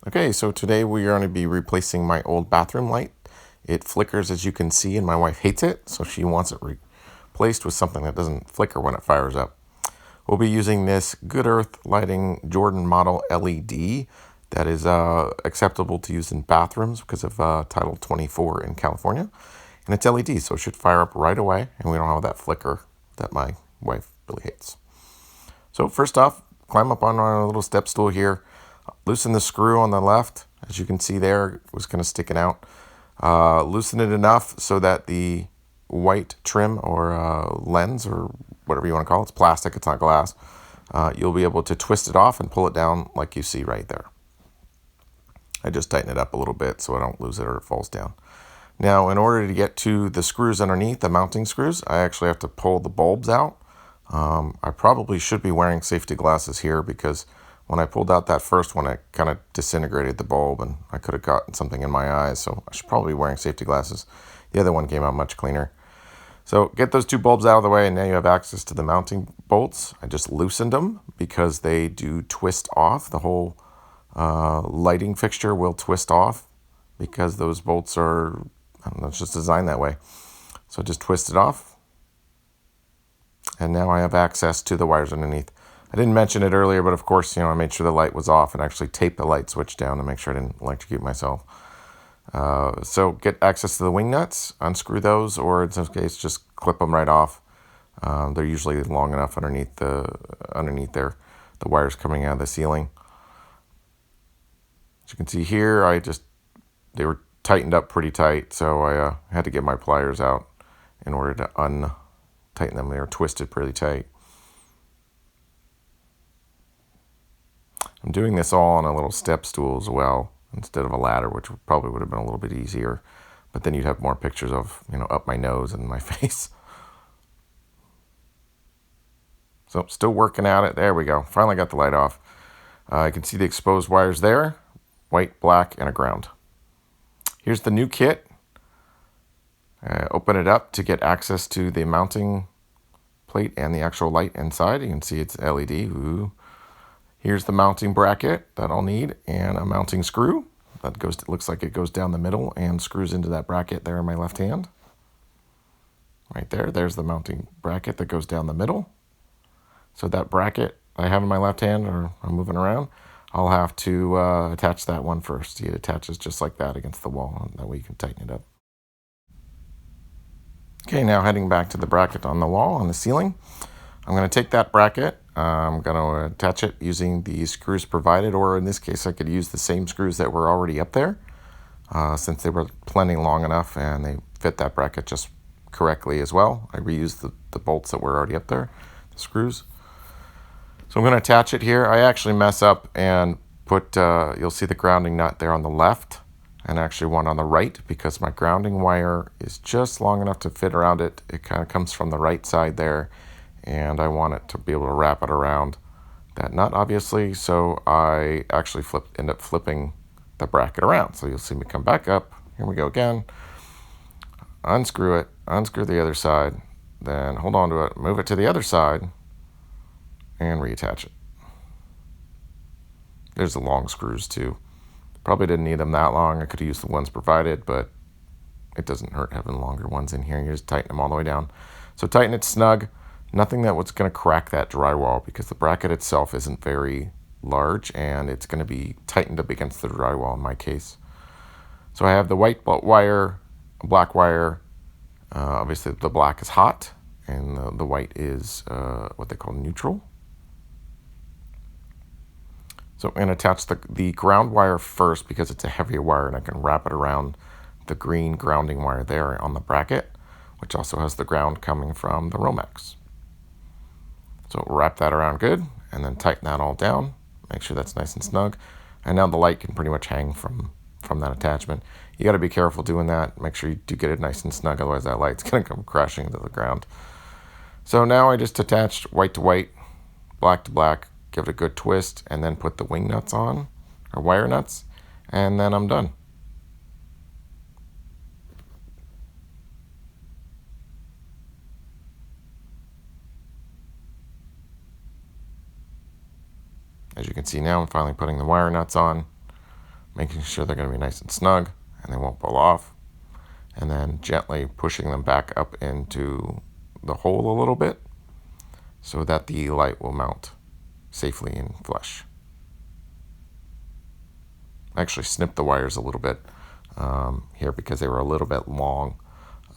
Okay, so today we are going to be replacing my old bathroom light. It flickers, as you can see, and my wife hates it, so she wants it replaced with something that doesn't flicker when it fires up. We'll be using this Good Earth Lighting Jordan model LED that is acceptable to use in bathrooms because of Title 24 in California. And it's LED, so it should fire up right away, and we don't have that flicker that my wife really hates. So first off, climb up on our little step stool here. Loosen the screw on the left. As you can see there, it was kind of sticking out. Loosen it enough so that the white trim or lens or whatever you want to call it, it's plastic, it's not glass. You'll be able to twist it off and pull it down like you see right there. I just tighten it up a little bit so I don't lose it or it falls down. Now, in order to get to the screws underneath, the mounting screws, I actually have to pull the bulbs out. I probably should be wearing safety glasses here because when I pulled out that first one, it kind of disintegrated the bulb and I could have gotten something in my eyes, so I should probably be wearing safety glasses. The other one came out much cleaner. So get those two bulbs out of the way and now you have access to the mounting bolts. I just loosened them because they do twist off. The whole lighting fixture will twist off because those bolts are, I don't know, it's just designed that way. So just twist it off. And now I have access to the wires underneath. I didn't mention it earlier, but of course, I made sure the light was off and actually taped the light switch down to make sure I didn't electrocute myself. So get access to the wing nuts, unscrew those, or in some case, just clip them right off. They're usually long enough underneath there, the wires coming out of the ceiling. As you can see here, they were tightened up pretty tight, so I had to get my pliers out in order to untighten them. They were twisted pretty tight. I'm doing this all on a little step stool as well, instead of a ladder, which probably would have been a little bit easier. But then you'd have more pictures of, up my nose and my face. So still working at it. There we go. Finally got the light off. You can see the exposed wires there, white, black, and a ground. Here's the new kit. Open it up to get access to the mounting plate and the actual light inside. You can see it's LED. Ooh. Here's the mounting bracket that I'll need and a mounting screw that looks like it goes down the middle and screws into that bracket there in my left hand. Right there, there's the mounting bracket that goes down the middle. So that bracket I have in my left hand, or I'm moving around, I'll have to attach that one first. It attaches just like that against the wall, and that way you can tighten it up. Okay, now heading back to the bracket on the wall, on the ceiling. I'm going to take that bracket, I'm going to attach it using the screws provided, or in this case I could use the same screws that were already up there, since they were plenty long enough and they fit that bracket just correctly as well. I reused the bolts that were already up there, the screws. So I'm going to attach it here. I actually mess up and put, you'll see the grounding nut there on the left, and actually one on the right, because my grounding wire is just long enough to fit around it. It kind of comes from the right side there, and I want it to be able to wrap it around that nut, obviously. So I actually end up flipping the bracket around. So you'll see me come back up. Here we go again. Unscrew it, unscrew the other side, then hold on to it, move it to the other side, and reattach it. There's the long screws too. Probably didn't need them that long. I could have used the ones provided, but it doesn't hurt having longer ones in here. You just tighten them all the way down. So tighten it snug. Nothing that was going to crack that drywall, because the bracket itself isn't very large and it's going to be tightened up against the drywall in my case. So I have the white wire, black wire. Obviously the black is hot and the white is what they call neutral. So I'm going to attach the ground wire first because it's a heavier wire and I can wrap it around the green grounding wire there on the bracket, which also has the ground coming from the Romex. So wrap that around good and then tighten that all down. Make sure that's nice and snug. And now the light can pretty much hang from that attachment. You got to be careful doing that. Make sure you do get it nice and snug, otherwise that light's going to come crashing into the ground. So now I just attached white to white, black to black, give it a good twist, and then put the wing nuts on, or wire nuts, and then I'm done. As you can see now, I'm finally putting the wire nuts on. making sure they're going to be nice and snug and they won't pull off. And then gently pushing them back up into the hole a little bit so that the light will mount safely in flush. I actually snipped the wires a little bit here because they were a little bit long,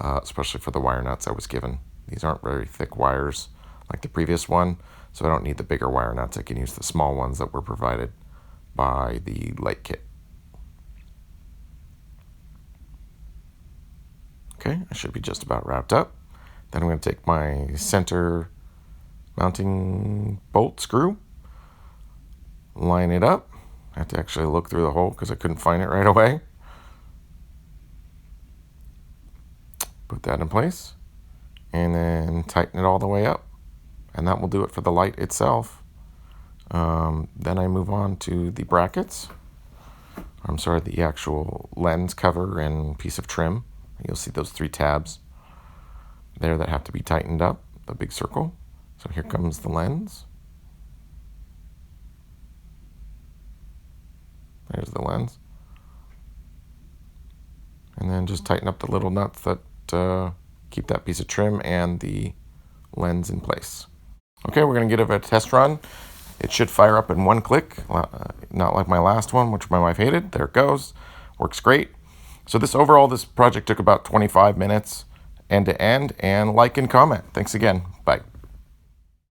especially for the wire nuts I was given. These aren't very thick wires like the previous one, so I don't need the bigger wire nuts. I can use the small ones that were provided by the light kit. Okay, I should be just about wrapped up. Then I'm going to take my center mounting bolt screw, line it up. I have to actually look through the hole because I couldn't find it right away. Put that in place and then tighten it all the way up. And that will do it for the light itself. Then I move on to the brackets. I'm sorry, the actual lens cover and piece of trim. You'll see those 3 tabs there that have to be tightened up, the big circle. So here comes the lens. There's the lens. And then just tighten up the little nuts that keep that piece of trim and the lens in place. Okay, we're going to give it a test run. It should fire up in 1 click, not like my last one, which my wife hated. There it goes. Works great. So this project took about 25 minutes end to end, and like and comment. Thanks again. Bye.